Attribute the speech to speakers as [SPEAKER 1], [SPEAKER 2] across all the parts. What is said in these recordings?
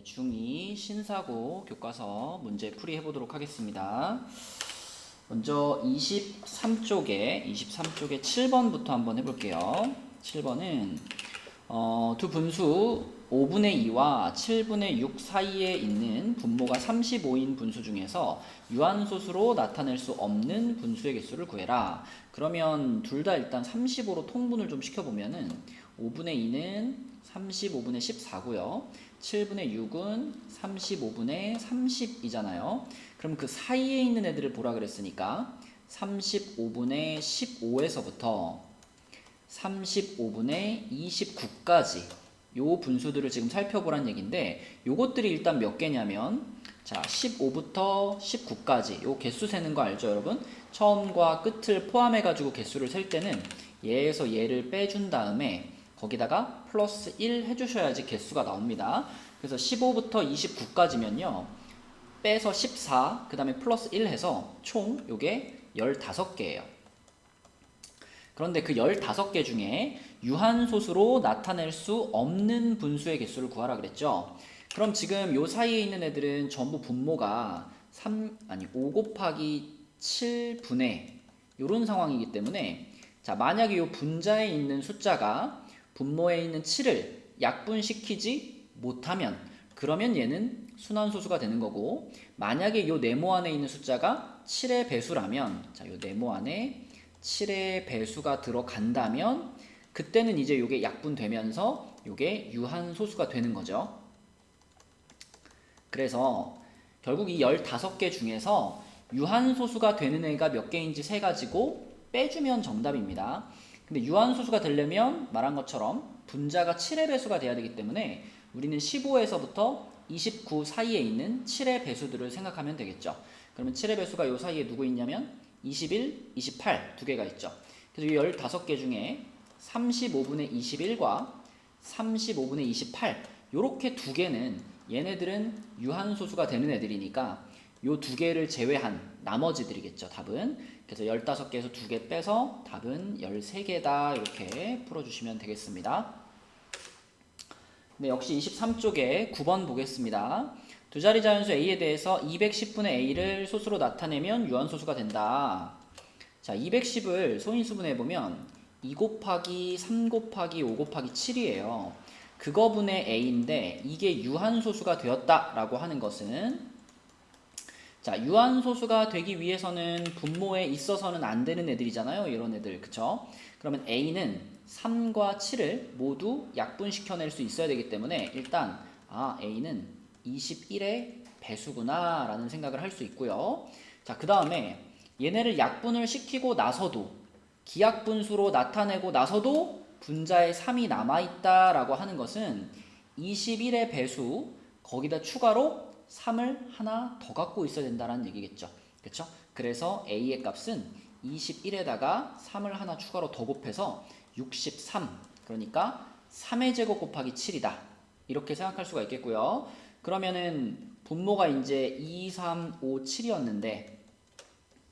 [SPEAKER 1] 중2 신사고 교과서 문제 풀이 해보도록 하겠습니다. 먼저 23쪽에 7번부터 한번 해볼게요. 7번은 두 분수 5분의 2와 7분의 6 사이에 있는 분모가 35인 분수 중에서 유한소수로 나타낼 수 없는 분수의 개수를 구해라. 그러면 둘 다 일단 35로 통분을 좀 시켜보면은 5분의 2는 35분의 14고요. 7분의 6은 35분의 30이잖아요. 그럼 그 사이에 있는 애들을 보라 그랬으니까 35분의 15에서부터 35분의 29까지 요 분수들을 지금 살펴보란 얘기인데, 요것들이 일단 몇 개냐면, 자 15부터 19까지 요 개수 세는 거 알죠 여러분? 처음과 끝을 포함해 가지고 개수를 셀 때는 얘에서 얘를 빼준 다음에 거기다가 플러스 1 해주셔야지 개수가 나옵니다. 그래서 15부터 29까지면요 빼서 14, 그 다음에 플러스 1 해서 총 요게 15개예요. 그런데 그 15개 중에 유한소수로 나타낼 수 없는 분수의 개수를 구하라 그랬죠. 그럼 지금 요 사이에 있는 애들은 전부 분모가 5 곱하기 7분의 요런 상황이기 때문에, 자 만약에 요 분자에 있는 숫자가 분모에 있는 7을 약분시키지 못하면 그러면 얘는 순환소수가 되는 거고, 만약에 요 네모 안에 있는 숫자가 7의 배수라면, 자 요 네모 안에 7의 배수가 들어간다면 그때는 이제 요게 약분되면서 요게 유한소수가 되는 거죠. 그래서 결국 이 15개 중에서 유한소수가 되는 애가 몇 개인지 세 가지고 빼주면 정답입니다. 근데 유한소수가 되려면 말한 것처럼 분자가 7의 배수가 돼야 되기 때문에 우리는 15에서부터 29 사이에 있는 7의 배수들을 생각하면 되겠죠. 그러면 7의 배수가 요 사이에 누구 있냐면 21, 28 두 개가 있죠. 그래서 이 15개 중에 35분의 21과 35분의 28 요렇게 두 개는 얘네들은 유한소수가 되는 애들이니까 요 두 개를 제외한 나머지들이겠죠 답은. 그래서 15개에서 2개 빼서 답은 13개다 이렇게 풀어주시면 되겠습니다. 네, 역시 23쪽에 9번 보겠습니다. 두 자리 자연수 a에 대해서 210분의 a를 소수로 나타내면 유한소수가 된다. 자 210을 소인수분해해보면 2 곱하기 3 곱하기 5 곱하기 7이에요. 그거분의 a인데 이게 유한소수가 되었다라고 하는 것은, 자 유한소수가 되기 위해서는 분모에 있어서는 안 되는 애들이잖아요. 이런 애들, 그쵸? 그러면 a는 3과 7을 모두 약분시켜낼 수 있어야 되기 때문에 일단 a는 21의 배수구나 라는 생각을 할 수 있고요. 자 그 다음에 얘네를 약분을 시키고 나서도, 기약분수로 나타내고 나서도 분자에 3이 남아있다 라고 하는 것은 21의 배수 거기다 추가로 3을 하나 더 갖고 있어야 된다는 얘기겠죠. 그쵸? 그래서 a의 값은 21에다가 3을 하나 추가로 더 곱해서 63, 그러니까 3의 제곱 곱하기 7이다 이렇게 생각할 수가 있겠고요. 그러면은 분모가 이제 2, 3, 5, 7이었는데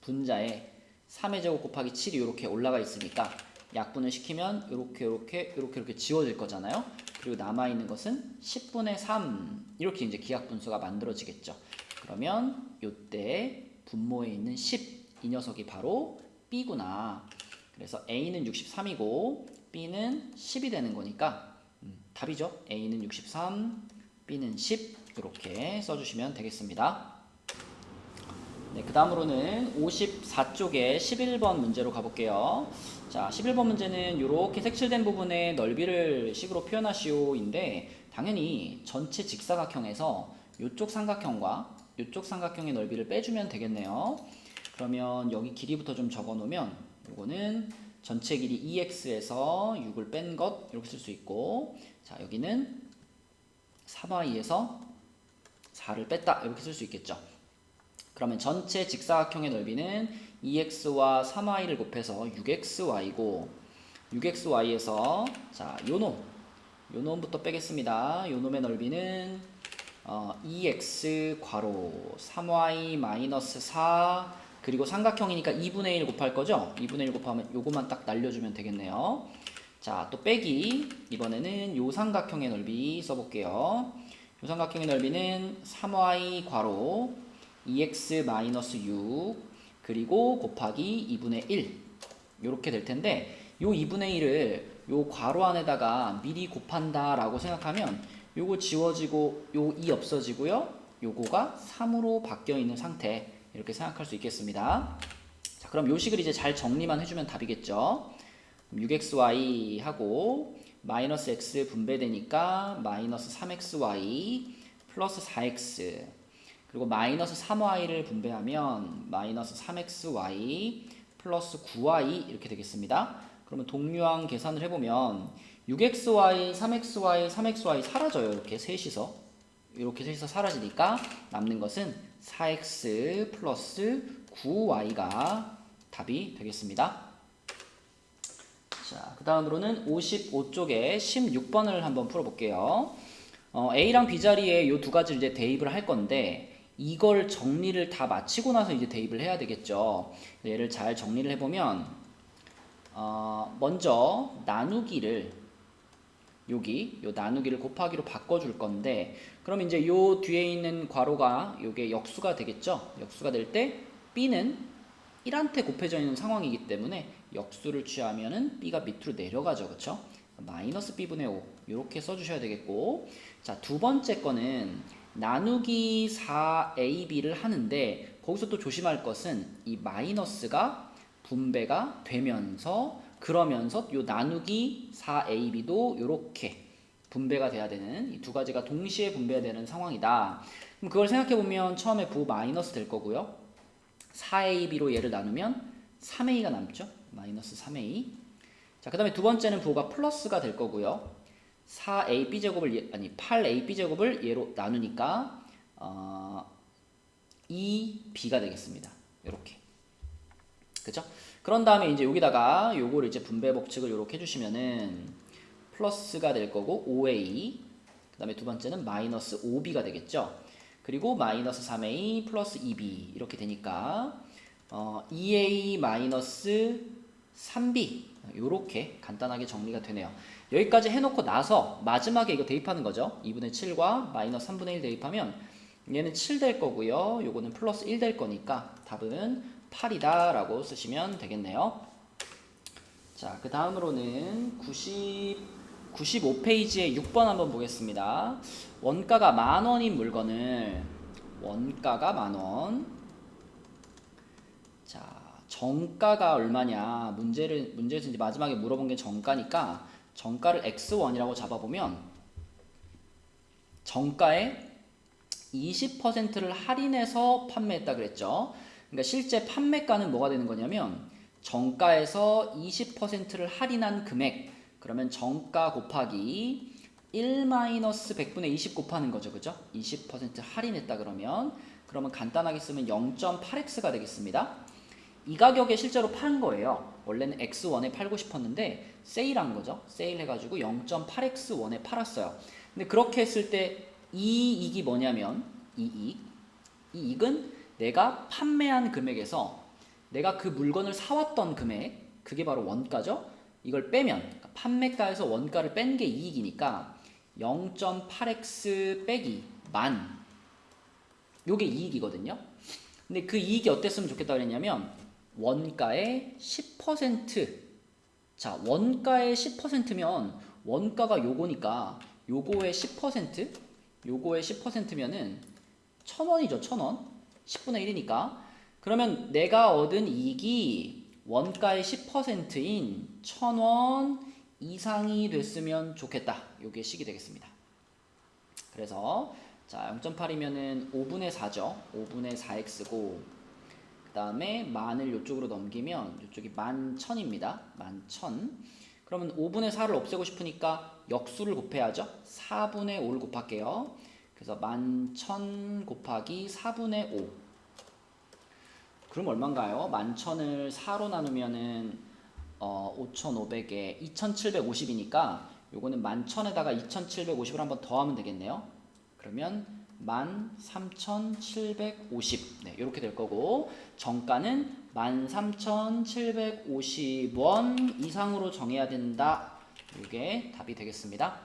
[SPEAKER 1] 분자에 3의 제곱 곱하기 7이 이렇게 올라가 있으니까 약분을 시키면 이렇게 지워질 거잖아요. 그리고 남아있는 것은 10분의 3 이렇게 이제 기하분수가 만들어지겠죠. 그러면 이때 분모에 있는 10, 이 녀석이 바로 B구나. 그래서 A는 63이고 B는 10이 되는 거니까 답이죠. A는 63, B는 10 이렇게 써주시면 되겠습니다. 네, 그 다음으로는 54쪽에 11번 문제로 가볼게요. 자, 11번 문제는 이렇게 색칠된 부분의 넓이를 식으로 표현하시오인데, 당연히 전체 직사각형에서 이쪽 삼각형과 이쪽 삼각형의 넓이를 빼주면 되겠네요. 그러면 여기 길이부터 좀 적어 놓으면 이거는 전체 길이 2x에서 6을 뺀 것 이렇게 쓸 수 있고, 자 여기는 3y에서 4를 뺐다 이렇게 쓸 수 있겠죠. 그러면 전체 직사각형의 넓이는 2x와 3y를 곱해서 6xy고, 6xy에서 자 요놈부터 빼겠습니다. 요놈의 넓이는 2x 괄호 3y 마이너스 4, 그리고 삼각형이니까 2분의 1 곱할 거죠. 2분의 1 곱하면 요거만 딱 날려주면 되겠네요. 자 또 빼기, 이번에는 요 삼각형의 넓이 써볼게요. 이 삼각형의 넓이는 3y 괄호 2x-6 그리고 곱하기 2분의 1 이렇게 될 텐데 요 2분의 1을 요 괄호 안에다가 미리 곱한다 라고 생각하면 요거 지워지고 요 2 없어지고요. 요거가 3으로 바뀌어 있는 상태 이렇게 생각할 수 있겠습니다. 자, 그럼 요 식을 이제 잘 정리만 해주면 답이겠죠. 6xy 하고 마이너스 x 분배되니까 마이너스 3xy 플러스 4x 그리고 마이너스 3y를 분배하면 마이너스 3xy 플러스 9y 이렇게 되겠습니다. 그러면 동류항 계산을 해보면 6xy, 3xy, 3xy 사라져요. 이렇게 셋이서 사라지니까 남는 것은 4x 플러스 9y가 답이 되겠습니다. 자, 그 다음으로는 55쪽에 16번을 한번 풀어볼게요. A랑 B 자리에 이 두 가지를 이제 대입을 할 건데 이걸 정리를 다 마치고 나서 이제 대입을 해야 되겠죠. 얘를 잘 정리를 해보면 먼저 나누기를 여기 요 나누기를 곱하기로 바꿔줄 건데 그럼 이제 요 뒤에 있는 괄호가 요게 역수가 되겠죠. 역수가 될 때 B는 1한테 곱해져 있는 상황이기 때문에 역수를 취하면은 B가 밑으로 내려가죠. 그쵸? 마이너스 B분의 5 이렇게 써주셔야 되겠고 자, 두 번째 거는 나누기 4AB를 하는데 거기서 또 조심할 것은 이 마이너스가 분배가 되면서 그러면서 요 나누기 4AB도 이렇게 분배가 돼야 되는 이 두 가지가 동시에 분배가 되는 상황이다. 그럼 그걸 생각해 보면 처음에 부호 마이너스 될 거고요. 4AB로 얘를 나누면 3A가 남죠. 마이너스 3A. 자, 그 다음에 두 번째는 부호가 플러스가 될 거고요. 8AB제곱을 얘로 나누니까 2B가 되겠습니다. 이렇게. 그죠? 그런 다음에 이제 여기다가 요거를 이제 분배 법칙을 이렇게 해주시면은 플러스가 될 거고 5A 그 다음에 두 번째는 마이너스 5B가 되겠죠. 그리고 마이너스 3A 플러스 2B 이렇게 되니까 2A 마이너스 3B 이렇게 간단하게 정리가 되네요. 여기까지 해놓고 나서 마지막에 이거 대입하는 거죠. 2분의 7과 마이너스 3분의 1 대입하면 얘는 7 될 거고요. 요거는 플러스 1 될 거니까 답은 8이다 라고 쓰시면 되겠네요. 자, 그 다음으로는 95페이지에 6번 한번 보겠습니다. 원가가 10,000원인 물건을 원가가 10,000원 자, 정가가 얼마냐 문제에서 이제 마지막에 물어본 게 정가니까 정가를 x1이라고 잡아보면 정가에 20%를 할인해서 판매했다 그랬죠. 그러니까 실제 판매가는 뭐가 되는 거냐면 정가에서 20%를 할인한 금액 그러면 정가 곱하기 1-100분의 20 곱하는 거죠. 그죠? 20% 할인했다 그러면 간단하게 쓰면 0.8x가 되겠습니다. 이 가격에 실제로 판 거예요. 원래는 x1에 팔고 싶었는데 세일한 거죠. 세일해가지고 0.8x1에 팔았어요. 근데 그렇게 했을 때 이 이익이 뭐냐면 이 이익은 내가 판매한 금액에서 내가 그 물건을 사왔던 금액 그게 바로 원가죠. 이걸 빼면 그러니까 판매가에서 원가를 뺀 게 이익이니까 0.8x 빼기 10,000 요게 이익이거든요. 근데 그 이익이 어땠으면 좋겠다 그랬냐면 원가의 10% 자, 원가의 10%면 원가가 요거니까 요거의 10% 요거의 10%면은 1,000원이죠. 1,000원 10분의 1이니까 그러면 내가 얻은 이익이 원가의 10%인 1,000원 이상이 됐으면 좋겠다. 요게 식이 되겠습니다. 그래서 자 0.8이면은 5분의 4죠. 5분의 4x고 그 다음에 만을 요쪽으로 넘기면 요쪽이 11,000입니다. 11,000 그러면 5분의 4를 없애고 싶으니까 역수를 곱해야죠. 4분의 5를 곱할게요. 그래서 11,000 곱하기 4분의 5 그럼 얼마인가요? 11,000을 4로 나누면은 5,500에 2,750이니까 요거는 11,000에다가 2,750을 한번 더하면 되겠네요. 그러면 13,750 네, 이렇게 될 거고 정가는 13,750원 이상으로 정해야 된다. 이게 답이 되겠습니다.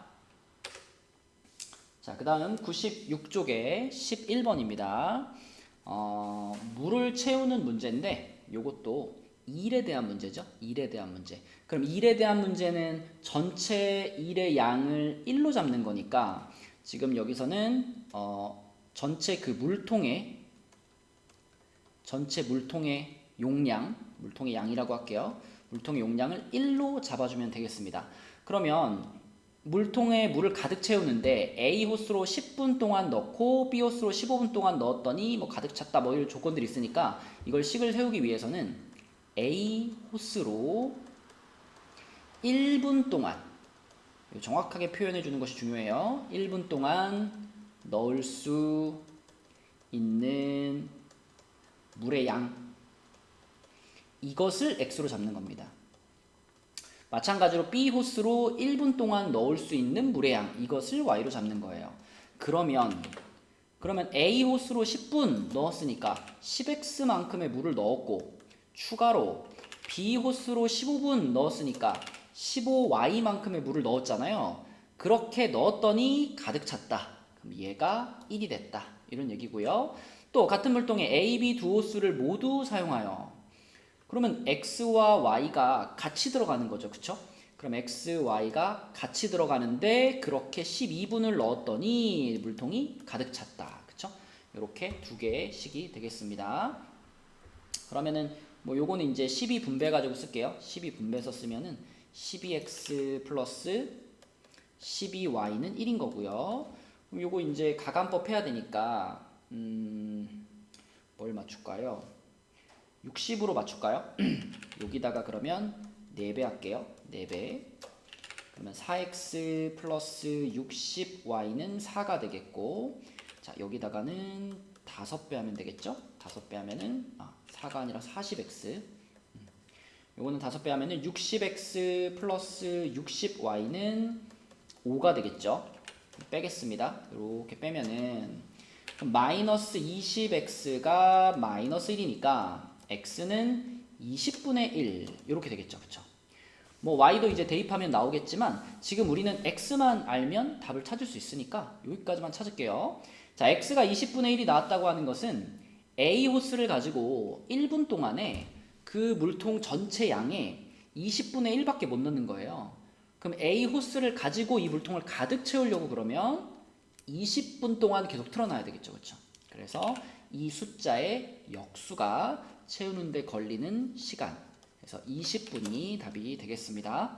[SPEAKER 1] 자, 그 다음 96쪽에 11번입니다. 물을 채우는 문제인데 요것도 일에 대한 문제죠. 일에 대한 문제. 그럼 일에 대한 문제는 전체 일의 양을 1로 잡는 거니까 지금 여기서는 전체 그 전체 물통의 용량, 물통의 양이라고 할게요. 물통의 용량을 1로 잡아주면 되겠습니다. 그러면 물통에 물을 가득 채우는데 A 호스로 10분 동안 넣고 B 호스로 15분 동안 넣었더니 뭐 가득 찼다 뭐 이런 조건들이 있으니까 이걸 식을 세우기 위해서는 A 호스로 1분 동안 정확하게 표현해 주는 것이 중요해요. 1분 동안 넣을 수 있는 물의 양, 이것을 x로 잡는 겁니다. 마찬가지로 B 호스로 1분 동안 넣을 수 있는 물의 양, 이것을 y로 잡는 거예요. 그러면 A 호스로 10분 넣었으니까 10x만큼의 물을 넣었고, 추가로 B 호스로 15분 넣었으니까 15y만큼의 물을 넣었잖아요. 그렇게 넣었더니 가득 찼다. 그럼 얘가 1이 됐다. 이런 얘기고요. 또 같은 물통에 A, B 두 호스를 모두 사용하여, 그러면 x와 y가 같이 들어가는 거죠. 그쵸? 그럼 x, y가 같이 들어가는데 그렇게 12분을 넣었더니 물통이 가득 찼다. 그쵸? 이렇게 두 개의 식이 되겠습니다. 그러면은 뭐 요거는 이제 12분배 가지고 쓸게요. 12분배 썼으면은 12x 플러스 12y는 1인 거고요. 그럼 요거 이제 가간법 해야 되니까 뭘 맞출까요? 60으로 맞출까요? 여기다가 그러면 4배 할게요. 4배. 그러면 4x 플러스 60y는 4가 되겠고, 자, 여기다가는 5배 하면 되겠죠? 5배 하면은 4가 아니라 40x. 요거는 5배 하면은 60x 플러스 60y는 5가 되겠죠? 빼겠습니다. 이렇게 빼면은 마이너스 20x가 마이너스 1이니까 x는 20분의 1 이렇게 되겠죠. 그쵸? 뭐 y도 이제 대입하면 나오겠지만 지금 우리는 x만 알면 답을 찾을 수 있으니까 여기까지만 찾을게요. 자, x가 20분의 1이 나왔다고 하는 것은 A 호스를 가지고 1분 동안에 그 물통 전체 양의 20분의 1밖에 못 넣는 거예요. 그럼 A 호스를 가지고 이 물통을 가득 채우려고 그러면 20분 동안 계속 틀어놔야 되겠죠. 그렇죠? 그래서 이 숫자의 역수가 채우는데 걸리는 시간, 그래서 20분이 답이 되겠습니다.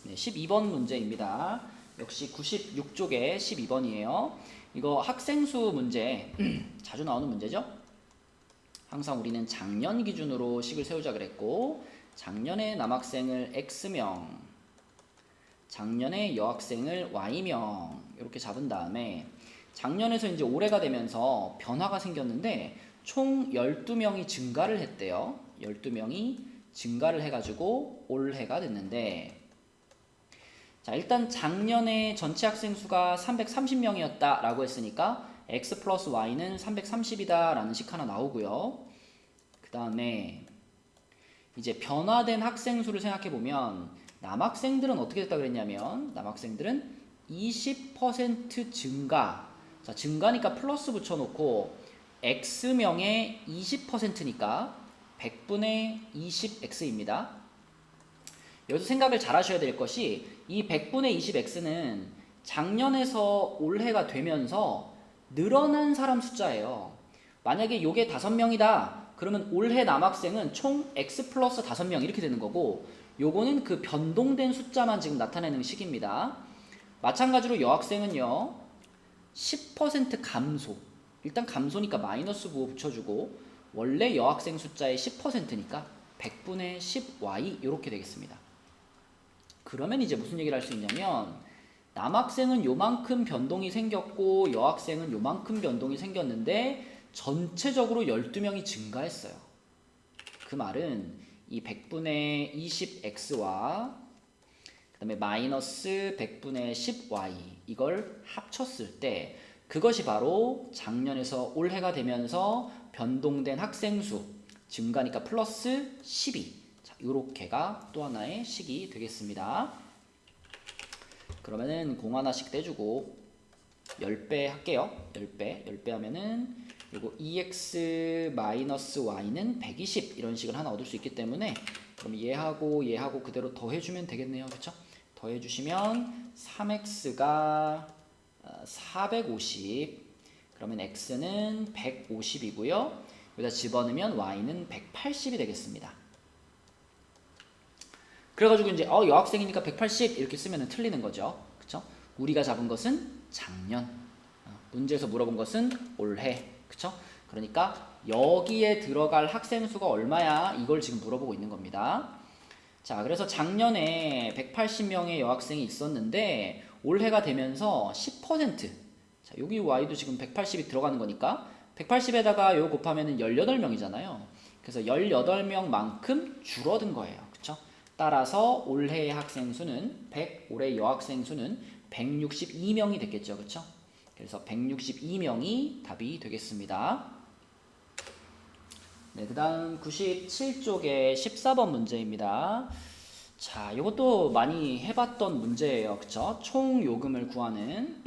[SPEAKER 1] 네, 12번 문제입니다. 역시 96쪽에 12번이에요. 이거 학생수 문제 자주 나오는 문제죠. 항상 우리는 작년 기준으로 식을 세우자 그랬고, 작년에 남학생을 X명, 작년에 여학생을 Y명 이렇게 잡은 다음에 작년에서 이제 올해가 되면서 변화가 생겼는데 총 12명이 증가를 했대요. 12명이 증가를 해가지고 올해가 됐는데, 자, 일단 작년에 전체 학생 수가 330명이었다 라고 했으니까 x 플러스 y는 330이다 라는 식 하나 나오고요. 그 다음에 이제 변화된 학생 수를 생각해 보면 남학생들은 어떻게 됐다 그랬냐면, 남학생들은 20% 증가. 자, 증가니까 플러스 붙여놓고 x명의 20%니까 100분의 20x입니다. 여기서 생각을 잘 하셔야 될 것이 이 100분의 20x는 작년에서 올해가 되면서 늘어난 사람 숫자예요. 만약에 이게 5명이다. 그러면 올해 남학생은 총 x 플러스 5명 이렇게 되는 거고, 요거는 그 변동된 숫자만 지금 나타내는 식입니다. 마찬가지로 여학생은요 10% 감소. 일단 감소니까 마이너스 부호 붙여주고, 원래 여학생 숫자의 10%니까 100분의 10y 이렇게 되겠습니다. 그러면 이제 무슨 얘기를 할 수 있냐면, 남학생은 요만큼 변동이 생겼고 여학생은 요만큼 변동이 생겼는데 전체적으로 12명이 증가했어요. 그 말은 이 100분의 20x와 그 다음에 마이너스 100분의 10y 이걸 합쳤을 때 그것이 바로 작년에서 올해가 되면서 변동된 학생 수 증가니까 플러스 12. 자, 요렇게가 또 하나의 식이 되겠습니다. 그러면은 공 하나씩 떼주고 10배 할게요. 10배 하면은 요거 2x-y는 120 이런 식을 하나 얻을 수 있기 때문에 그럼 얘하고 그대로 더해주면 되겠네요. 그쵸? 더해주시면 3x가 450 그러면 x는 150이고요. 여기다 집어넣으면 y는 180이 되겠습니다. 그래가지고 이제 여학생이니까 180 이렇게 쓰면 틀리는 거죠. 그쵸? 우리가 잡은 것은 작년, 문제에서 물어본 것은 올해. 그쵸? 그러니까 여기에 들어갈 학생 수가 얼마야? 이걸 지금 물어보고 있는 겁니다. 자, 그래서 작년에 180명의 여학생이 있었는데 올해가 되면서 10%. 자, 여기 y도 지금 180이 들어가는 거니까 180에다가 요 곱하면은 18명이잖아요. 그래서 18명만큼 줄어든 거예요. 그쵸? 따라서 올해의 학생 수는 올해 여학생 수는 162명이 됐겠죠. 그쵸? 그래서 162명이 답이 되겠습니다. 네, 그 다음 97쪽의 14번 문제입니다. 자, 이것도 많이 해봤던 문제예요. 그쵸? 총 요금을 구하는,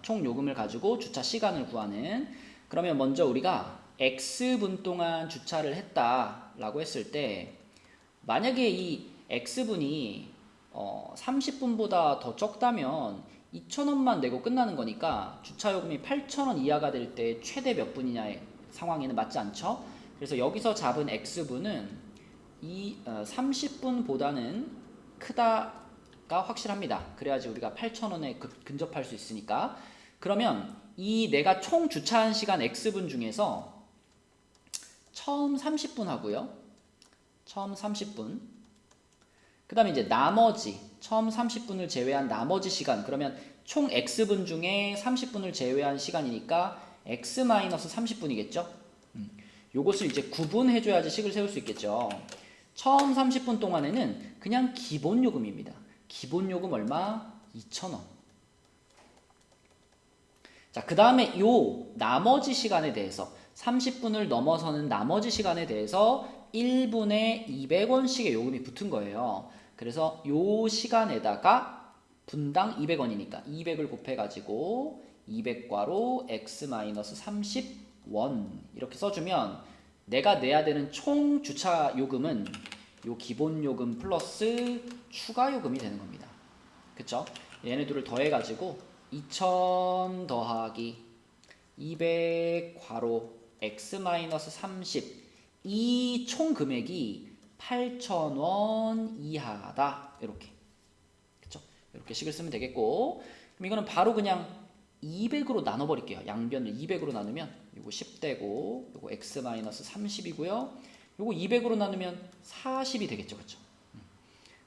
[SPEAKER 1] 총 요금을 가지고 주차 시간을 구하는. 그러면 먼저 우리가 X분 동안 주차를 했다라고 했을 때, 만약에 이 X분이 30분보다 더 적다면 2,000원만 내고 끝나는 거니까 주차요금이 8,000원 이하가 될 때 최대 몇 분이냐의 상황에는 맞지 않죠? 그래서 여기서 잡은 X분은 이 30분보다는 크다가 확실합니다. 그래야지 우리가 8,000원에 근접할 수 있으니까. 그러면 이 내가 총 주차한 시간 X분 중에서 처음 30분 하고요. 처음 30분. 그 다음에 이제 나머지 처음 30분을 제외한 나머지 시간, 그러면 총 X분 중에 30분을 제외한 시간이니까 X-30분이겠죠? 요것을 이제 구분해줘야지 식을 세울 수 있겠죠. 처음 30분 동안에는 그냥 기본요금입니다. 기본요금 얼마? 2,000원. 자, 그 다음에 요 나머지 시간에 대해서 30분을 넘어서는 나머지 시간에 대해서 1분에 200원씩의 요금이 붙은 거예요. 그래서 요 시간에다가 분당 200원이니까 200을 곱해가지고 200과로 x-30원 이렇게 써주면 내가 내야 되는 총 주차 요금은 요 기본 요금 플러스 추가 요금이 되는 겁니다. 그쵸? 얘네 둘을 더해가지고 2000 더하기 200 괄호 x-30 이 총 금액이 8,000원 이하다. 이렇게. 그쵸? 이렇게 식을 쓰면 되겠고, 그럼 이거는 바로 그냥 200으로 나눠버릴게요. 양변을 200으로 나누면 요거 10되고 요거 x-30이고요. 요거 200으로 나누면 40이 되겠죠. 그쵸?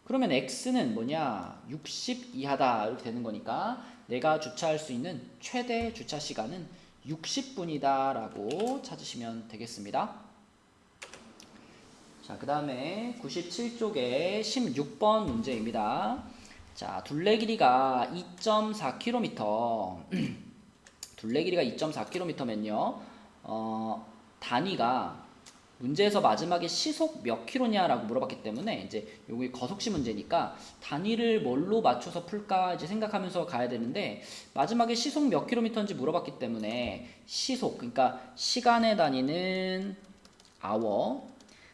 [SPEAKER 1] 그러면 x는 뭐냐? 60 이하다. 이렇게 되는 거니까 내가 주차할 수 있는 최대 주차 시간은 60분이다 라고 찾으시면 되겠습니다. 자, 그 다음에 97쪽의 16번 문제입니다. 자, 둘레 길이가 2.4km 둘레 길이가 2.4km면요 단위가 문제에서 마지막에 시속 몇 킬로냐라고 물어봤기 때문에 이제 여기 거속시 문제니까 단위를 뭘로 맞춰서 풀까 이제 생각하면서 가야 되는데 마지막에 시속 몇 킬로미터인지 물어봤기 때문에 시속, 그러니까 시간의 단위는 hour,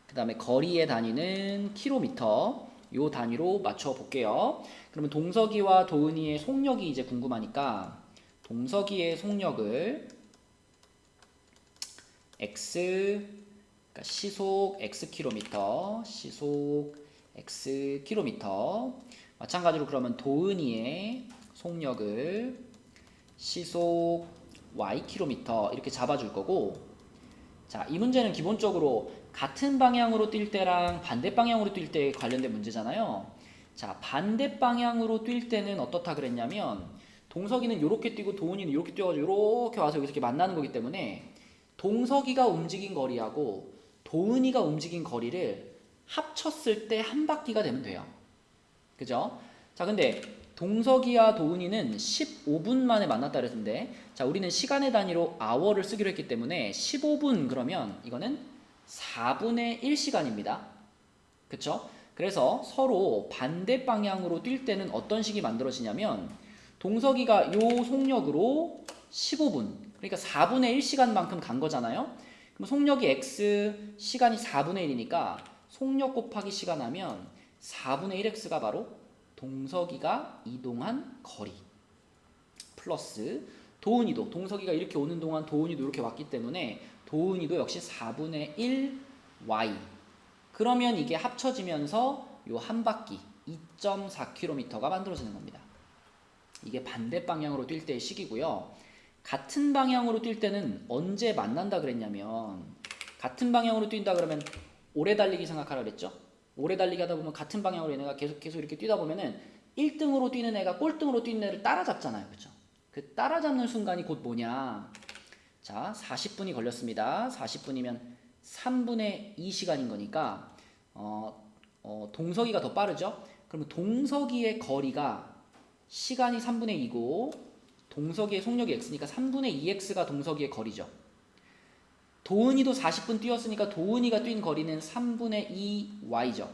[SPEAKER 1] 그 다음에 거리의 단위는 킬로미터, 요 단위로 맞춰 볼게요. 그러면 동석이와 도은이의 속력이 이제 궁금하니까 동석이의 속력을 x, 그러니까 시속 x 킬로미터, 마찬가지로 그러면 도은이의 속력을 시속 y 킬로미터 이렇게 잡아줄 거고, 자, 이 문제는 기본적으로 같은 방향으로 뛸 때랑 반대 방향으로 뛸 때 관련된 문제잖아요. 자, 반대 방향으로 뛸 때는 어떻다 그랬냐면 동석이는 이렇게 뛰고 도은이는 이렇게 뛰어가지고 이렇게 와서 여기서 이렇게 만나는 거기 때문에 동석이가 움직인 거리하고 도은이가 움직인 거리를 합쳤을 때 한 바퀴가 되면 돼요. 그죠? 자, 근데 동석이와 도은이는 15분 만에 만났다 그랬는데, 자, 우리는 시간의 단위로 hour를 쓰기로 했기 때문에 15분 그러면 이거는 4분의 1시간입니다. 그쵸? 그래서 서로 반대 방향으로 뛸 때는 어떤 식이 만들어지냐면 동석이가 요 속력으로 15분, 그러니까 4분의 1시간만큼 간 거잖아요. 그럼 속력이 x, 시간이 4분의 1이니까 속력 곱하기 시간 하면 4분의 1x가 바로 동석이가 이동한 거리 플러스 도은이도, 동석이가 이렇게 오는 동안 도은이도 이렇게 왔기 때문에 도은이도 역시 4분의 1 y. 그러면 이게 합쳐지면서 요 한 바퀴 2.4km가 만들어지는 겁니다. 이게 반대 방향으로 뛸 때의 식이고요. 같은 방향으로 뛸 때는 언제 만난다 그랬냐면, 같은 방향으로 뛴다 그러면 오래 달리기 생각하라 그랬죠. 오래 달리기 하다 보면 같은 방향으로 얘네가 계속 이렇게 뛰다 보면은 1등으로 뛰는 애가 꼴등으로 뛰는 애를 따라잡잖아요. 그렇죠? 그 따라잡는 순간이 곧 뭐냐. 자, 40분이 걸렸습니다. 40분이면 3분의 2시간인 거니까 동석이가 더 빠르죠? 그러면 동석이의 거리가 시간이 3분의 2고 동석이의 속력이 x니까 3분의 2x가 동석이의 거리죠. 도은이도 40분 뛰었으니까 도은이가 뛴 거리는 3분의 2y죠.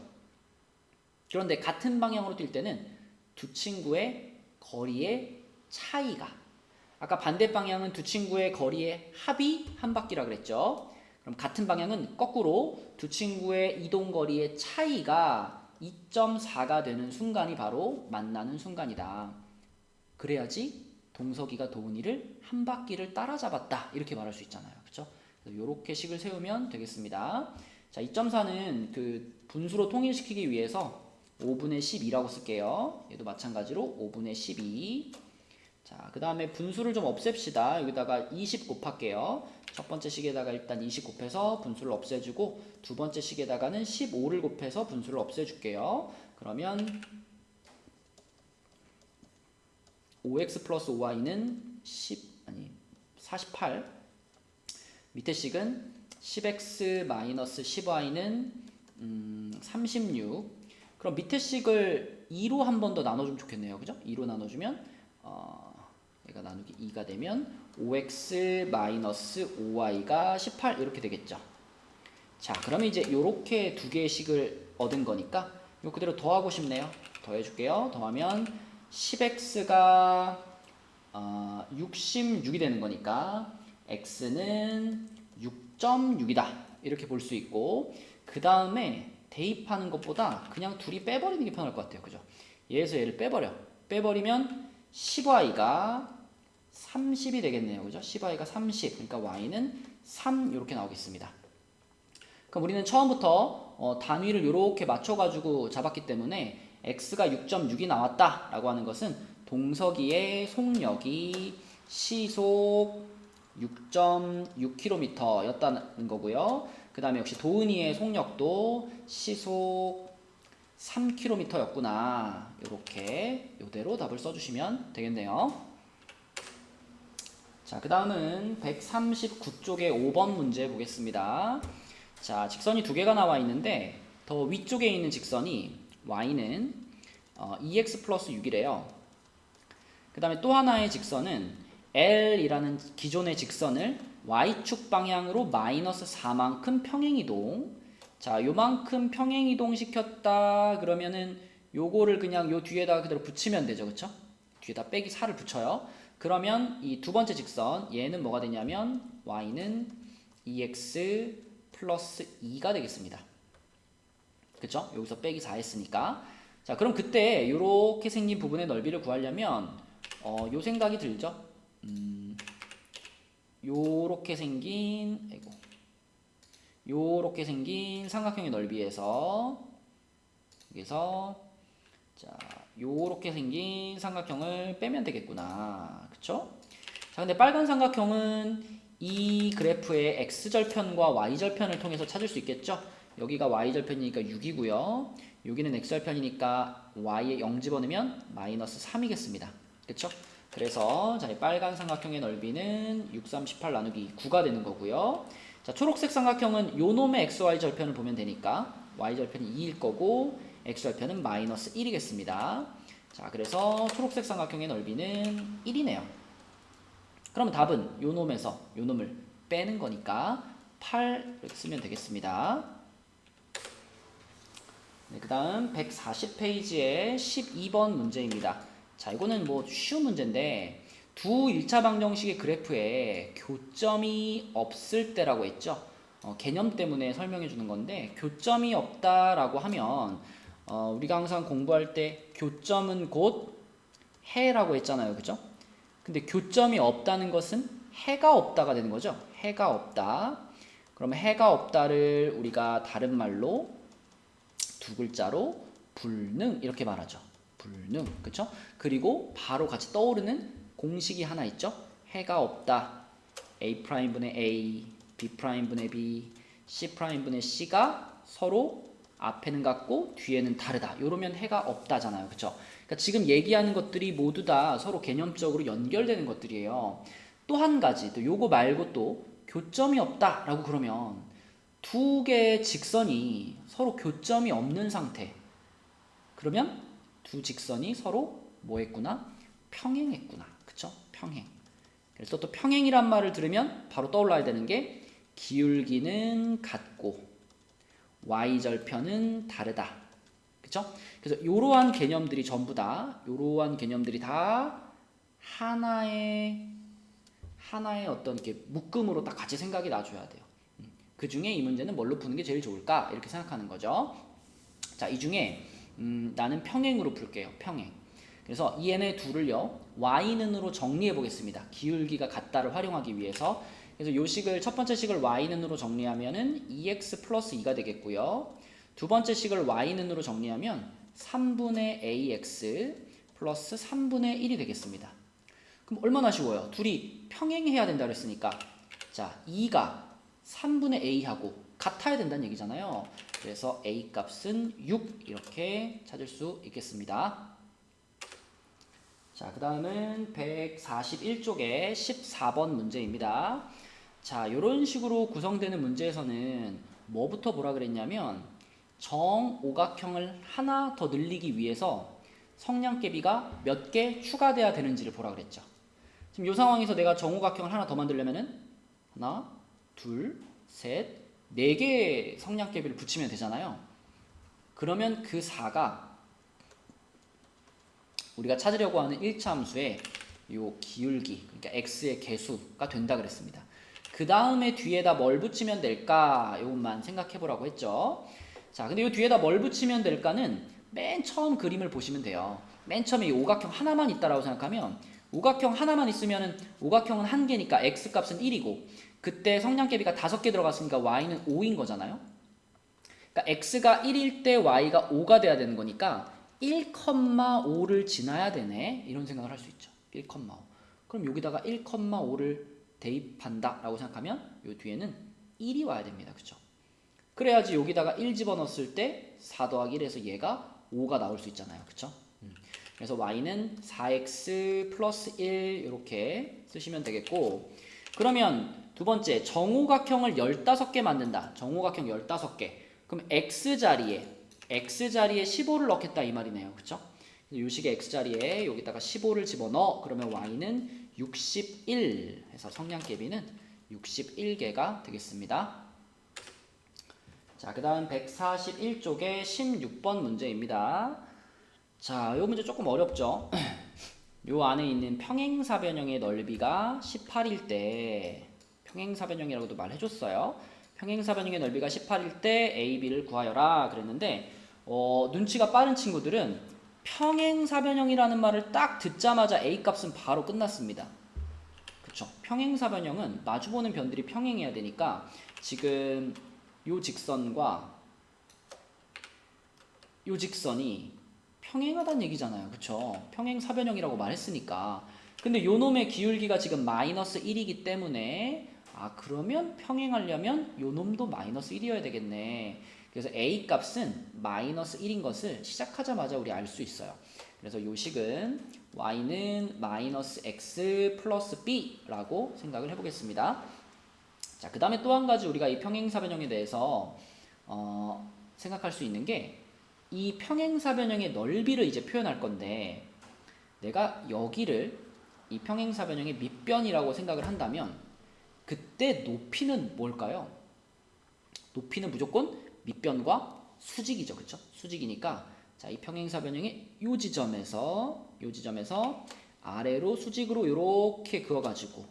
[SPEAKER 1] 그런데 같은 방향으로 뛸 때는 두 친구의 거리의 차이가, 아까 반대 방향은 두 친구의 거리의 합이 한 바퀴라 그랬죠. 그럼 같은 방향은 거꾸로 두 친구의 이동 거리의 차이가 2.4가 되는 순간이 바로 만나는 순간이다. 그래야지 동석이가 도은이를 한 바퀴를 따라잡았다 이렇게 말할 수 있잖아요. 그렇죠? 이렇게 식을 세우면 되겠습니다. 자, 2.4는 그 분수로 통일시키기 위해서 5분의 12라고 쓸게요. 얘도 마찬가지로 5분의 12. 자, 그 다음에 분수를 좀 없앱시다. 여기다가 20 곱할게요. 첫 번째 식에다가 일단 20 곱해서 분수를 없애주고 두 번째 식에다가는 15를 곱해서 분수를 없애줄게요. 그러면 5x 플러스 5y는 48. 밑에 식은 10x 마이너스 10y는 36. 그럼 밑에 식을 2로 한 번 더 나눠주면 좋겠네요. 그죠? 2로 나눠주면 얘가 나누기 2가 되면 5x 마이너스 5y가 18 이렇게 되겠죠. 자, 그러면 이제 이렇게 두 개의 식을 얻은 거니까 요 그대로 더하고 싶네요. 더해줄게요. 더하면 10x가 66이 되는 거니까 x는 6.6이다 이렇게 볼 수 있고, 그 다음에 대입하는 것보다 그냥 둘이 빼버리는 게 편할 것 같아요. 그죠? 얘에서 얘를 빼버리면 10y가 30이 되겠네요. 그죠? 10y가 30, 그러니까 y는 3 이렇게 나오겠습니다. 그럼 우리는 처음부터 단위를 이렇게 맞춰가지고 잡았기 때문에 x가 6.6이 나왔다 라고 하는 것은 동석이의 속력이 시속 6.6km 였다는 거고요. 그 다음에 역시 도은이의 속력도 시속 3km 였구나. 이렇게 이대로 답을 써주시면 되겠네요. 자, 그 다음은 139쪽의 5번 문제 보겠습니다. 자, 직선이 두 개가 나와 있는데 더 위쪽에 있는 직선이 y는 2x 플러스 6이래요. 그 다음에 또 하나의 직선은 L이라는 기존의 직선을 y축 방향으로 마이너스 4만큼 평행이동. 자, 요만큼 평행이동 시켰다 그러면은 요거를 그냥 요 뒤에다가 그대로 붙이면 되죠. 그쵸? 뒤에다 빼기 4를 붙여요. 그러면 이 두 번째 직선 얘는 뭐가 되냐면 y는 2x 플러스 2가 되겠습니다. 그쵸? 여기서 빼기 4 했으니까. 자, 그럼 그때 요렇게 생긴 부분의 넓이를 구하려면 요 생각이 들죠? 요렇게 생긴 삼각형의 넓이에서 여기서 자, 요렇게 생긴 삼각형을 빼면 되겠구나. 그쵸? 자, 근데 빨간 삼각형은 이 그래프의 x절편과 y절편을 통해서 찾을 수 있겠죠? 여기가 y절편이니까 6이고요. 여기는 x절편이니까 y에 0 집어넣으면 마이너스 3이겠습니다. 그쵸? 그래서 자, 이 빨간 삼각형의 넓이는 6, 3, 18 나누기 9가 되는 거고요. 자, 초록색 삼각형은 요 놈의 xy 절편을 보면 되니까 y절편이 2일 거고 x절편은 마이너스 1이겠습니다. 자, 그래서 초록색 삼각형의 넓이는 1이네요. 그러면 답은 요 놈에서 요 놈을 빼는 거니까 8 이렇게 쓰면 되겠습니다. 네, 그 다음 140페이지의 12번 문제입니다. 자, 이거는 뭐 쉬운 문제인데 두 1차 방정식의 그래프에 교점이 없을 때라고 했죠. 개념 때문에 설명해 주는 건데 교점이 없다라고 하면 우리가 항상 공부할 때 교점은 곧 해라고 했잖아요. 그죠? 근데 교점이 없다는 것은 해가 없다가 되는 거죠. 해가 없다. 그러면 해가 없다를 우리가 다른 말로 두 글자로 불능 이렇게 말하죠. 불능. 그쵸? 그리고 바로 같이 떠오르는 공식이 하나 있죠. 해가 없다. A'분의 A, B'분의 B, C'분의 C가 서로 앞에는 같고 뒤에는 다르다. 이러면 해가 없다잖아요. 그쵸? 그러니까 지금 얘기하는 것들이 모두 다 서로 개념적으로 연결되는 것들이에요. 또 한 가지, 또 요거 말고 또 교점이 없다라고 그러면 두 개의 직선이 서로 교점이 없는 상태. 그러면 두 직선이 서로 뭐 했구나? 평행했구나. 그쵸? 평행. 그래서 또 평행이란 말을 들으면 바로 떠올라야 되는 게 기울기는 같고 y절편은 다르다. 그쵸? 그래서 이러한 개념들이 전부 다 이러한 개념들이 다 하나의 어떤 이렇게 묶음으로 딱 같이 생각이 나줘야 돼요. 그 중에 이 문제는 뭘로 푸는 게 제일 좋을까? 이렇게 생각하는 거죠. 자, 이 중에 나는 평행으로 풀게요. 평행. 그래서 이 얘네 둘을요 y는으로 정리해 보겠습니다. 기울기가 같다를 활용하기 위해서. 그래서 요 식을 첫 번째 식을 y는으로 정리하면은 2x 플러스 2가 되겠고요. 두 번째 식을 y는으로 정리하면 3분의 ax 플러스 3분의 1이 되겠습니다. 그럼 얼마나 쉬워요? 둘이 평행해야 된다 그랬으니까 자 2가 3분의 a하고 같아야 된다는 얘기잖아요. 그래서 a 값은 6 이렇게 찾을 수 있겠습니다. 자, 그 다음은 141쪽의 14번 문제입니다. 자, 이런 식으로 구성되는 문제에서는 뭐부터 보라 그랬냐면 정오각형을 하나 더 늘리기 위해서 성량계비가 몇 개 추가돼야 되는지를 보라 그랬죠. 지금 이 상황에서 내가 정오각형을 하나 더 만들려면은 하나, 둘, 셋, 네 개의 성량계비를 붙이면 되잖아요. 그러면 그 4가 우리가 찾으려고 하는 1차 함수의 요 기울기, 그러니까 x의 개수가 된다 그랬습니다. 그 다음에 뒤에다 뭘 붙이면 될까? 요것만 생각해 보라고 했죠. 자, 근데 요 뒤에다 뭘 붙이면 될까는 맨 처음 그림을 보시면 돼요. 맨 처음에 이 오각형 하나만 있다라고 생각하면 오각형 하나만 있으면은 오각형은 한 개니까 x 값은 1이고 그때 성량계비가 5개 들어갔으니까 y는 5인 거잖아요. 그러니까 x가 1일 때 y가 5가 돼야 되는 거니까 1,5를 지나야 되네. 이런 생각을 할 수 있죠. 1,5. 그럼 여기다가 1,5를 대입한다 라고 생각하면 요 뒤에는 1이 와야 됩니다. 그쵸? 그래야지 여기다가 1 집어넣었을 때 4 더하기 1에서 얘가 5가 나올 수 있잖아요. 그쵸? 그래서 y는 4x 플러스 1 이렇게 쓰시면 되겠고 그러면 두 번째 정오각형을 15개 만든다. 정오각형 15개. 그럼 x자리에 15를 넣겠다 이 말이네요. 그쵸? 이 식의 x자리에 여기다가 15를 집어넣어. 그러면 y는 61 해서 성량계비는 61개가 되겠습니다. 자, 그 다음 141쪽의 16번 문제입니다. 자, 이 문제 조금 어렵죠? 요 안에 있는 평행사변형의 넓이가 18일 때 평행사변형이라고도 말해줬어요. 평행사변형의 넓이가 18일 때 A, B를 구하여라 그랬는데 눈치가 빠른 친구들은 평행사변형이라는 말을 딱 듣자마자 A 값은 바로 끝났습니다. 그쵸? 평행사변형은 마주보는 변들이 평행해야 되니까 지금 요 직선과 요 직선이 평행하다는 얘기잖아요. 그쵸? 평행사변형이라고 말했으니까. 근데 요 놈의 기울기가 지금 마이너스 1이기 때문에 그러면 평행하려면 요 놈도 마이너스 1이어야 되겠네. 그래서 A 값은 마이너스 1인 것을 시작하자마자 우리 알 수 있어요. 그래서 요 식은 y는 마이너스 x 플러스 b라고 생각을 해보겠습니다. 자, 그 다음에 또 한 가지 우리가 이 평행사변형에 대해서 생각할 수 있는 게 이 평행사변형의 넓이를 이제 표현할 건데 내가 여기를 이 평행사변형의 밑변이라고 생각을 한다면 그때 높이는 뭘까요? 높이는 무조건 밑변과 수직이죠. 그쵸? 수직이니까 자, 이 평행사 변형이 요 지점에서 아래로 수직으로 이렇게 그어가지고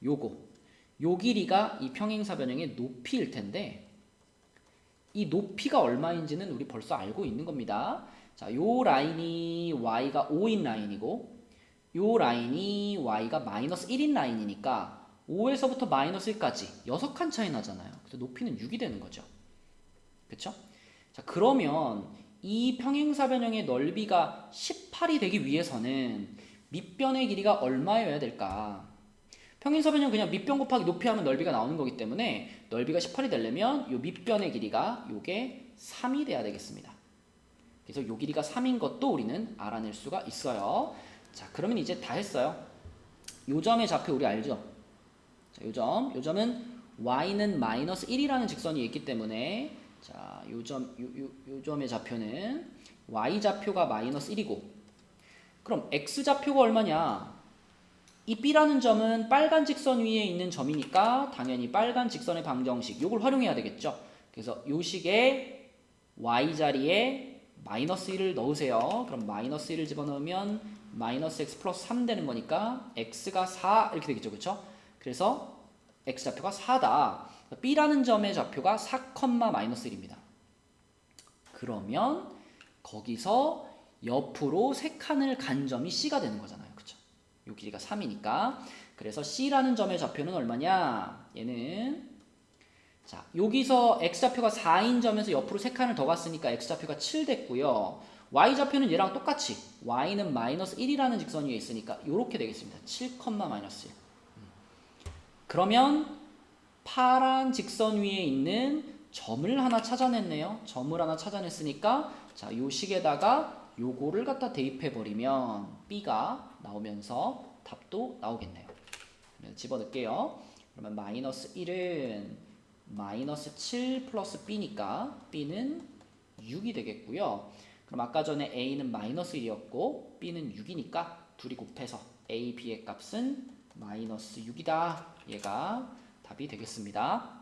[SPEAKER 1] 요 길이가 이 평행사 변형의 높이일 텐데 이 높이가 얼마인지는 우리 벌써 알고 있는 겁니다. 자, 요 라인이 y가 5인 라인이고 요 라인이 y가 마이너스 1인 라인이니까 5에서부터 마이너스 1까지 6칸 차이 나잖아요. 그래서 높이는 6이 되는 거죠. 그쵸? 자, 그러면 이 평행사 변형의 넓이가 18이 되기 위해서는 밑변의 길이가 얼마여야 될까? 평행사 변형 그냥 밑변 곱하기 높이 하면 넓이가 나오는 거기 때문에 넓이가 18이 되려면 요 밑변의 길이가 요게 3이 돼야 되겠습니다. 그래서 요 길이가 3인 것도 우리는 알아낼 수가 있어요. 자, 그러면 이제 다 했어요. 요 점의 좌표 우리 알죠? 자, 요 점은 y는 마이너스 1이라는 직선이 있기 때문에 자, 요 점의 좌표는 y 좌표가 마이너스 1이고 그럼 x 좌표가 얼마냐? 이 B라는 점은 빨간 직선 위에 있는 점이니까 당연히 빨간 직선의 방정식 요걸 활용해야 되겠죠. 그래서 요 식에 y 자리에 마이너스 1을 넣으세요. 그럼 마이너스 1을 집어넣으면 마이너스 x 플러스 3 되는 거니까 x가 4 이렇게 되겠죠. 그렇죠? 그래서 x 좌표가 4다. B라는 점의 좌표가 4, 마이너스 1입니다. 그러면 거기서 옆으로 3칸을 간 점이 C가 되는 거잖아요. 그렇죠? 요 길이가 3이니까. 그래서 C라는 점의 좌표는 얼마냐? 얘는 자, 여기서 x좌표가 4인 점에서 옆으로 3칸을 더 갔으니까 x좌표가 7 됐고요. y좌표는 얘랑 똑같이 y는 마이너스 1이라는 직선 위에 있으니까 이렇게 되겠습니다. 7, 마이너스 1. 그러면 파란 직선 위에 있는 점을 하나 찾아냈네요. 점을 하나 찾아냈으니까 자, 요 식에다가 요거를 갖다 대입해 버리면 b가 나오면서 답도 나오겠네요. 그래서 집어넣을게요. 그러면 마이너스 1은 마이너스 7 플러스 b니까 b는 6이 되겠고요. 그럼 아까 전에 a는 마이너스 1이었고 b는 6이니까 둘이 곱해서 a, b의 값은 마이너스 6이다. 얘가 답이 되겠습니다.